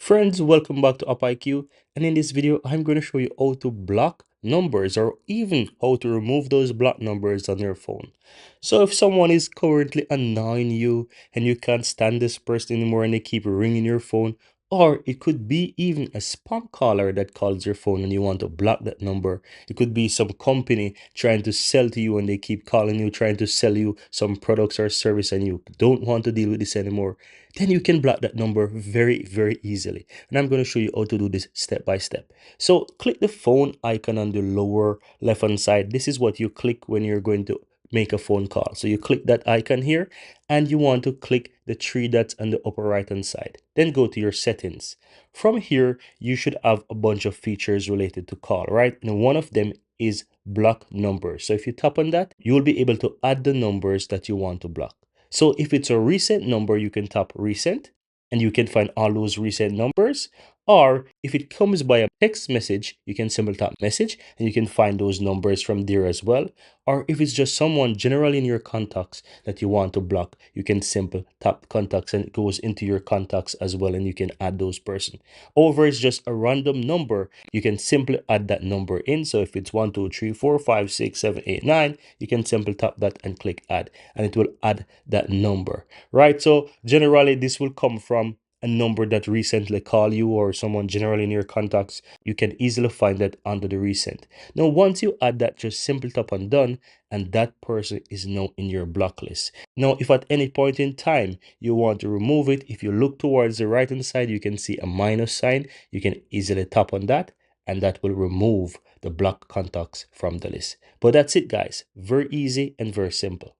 Friends, welcome back to AppIQ, and in this video I'm going to show you how to block numbers or even how to remove those blocked numbers on your phone. So if someone is currently annoying you and you can't stand this person anymore and they keep ringing your phone, or it could be even a spam caller that calls your phone and you want to block that number. It could be some company trying to sell to you and they keep calling you, trying to sell you some products or service and you don't want to deal with this anymore. Then you can block that number very easily. And I'm going to show you how to do this step by step. So click the phone icon on the lower left hand side. This is what you click when you're going to make a phone call. So you click that icon here and you want to click the three dots on the upper right hand side. Then go to your settings. From here, you should have a bunch of features related to call, right? And one of them is block numbers. So if you tap on that, you will be able to add the numbers that you want to block. So if it's a recent number, you can tap recent and you can find all those recent numbers. Or if it comes by a text message, you can simply tap message and you can find those numbers from there as well. Or if it's just someone generally in your contacts that you want to block, you can simply tap contacts and it goes into your contacts as well and you can add those person. Over is just a random number. You can simply add that number in. So if it's 1, 2, 3, 4, 5, 6, 7, 8, 9, you can simply tap that and click add and it will add that number, right? So generally this will come from a number that recently called you or someone generally in your contacts. You can easily find that under the recent. Now once you add that, just simply tap on done and that person is now in your block list. Now if at any point in time you want to remove it, if you look towards the right hand side you can see a minus sign. You can easily tap on that and that will remove the blocked contacts from the list. But that's it guys, very easy and very simple.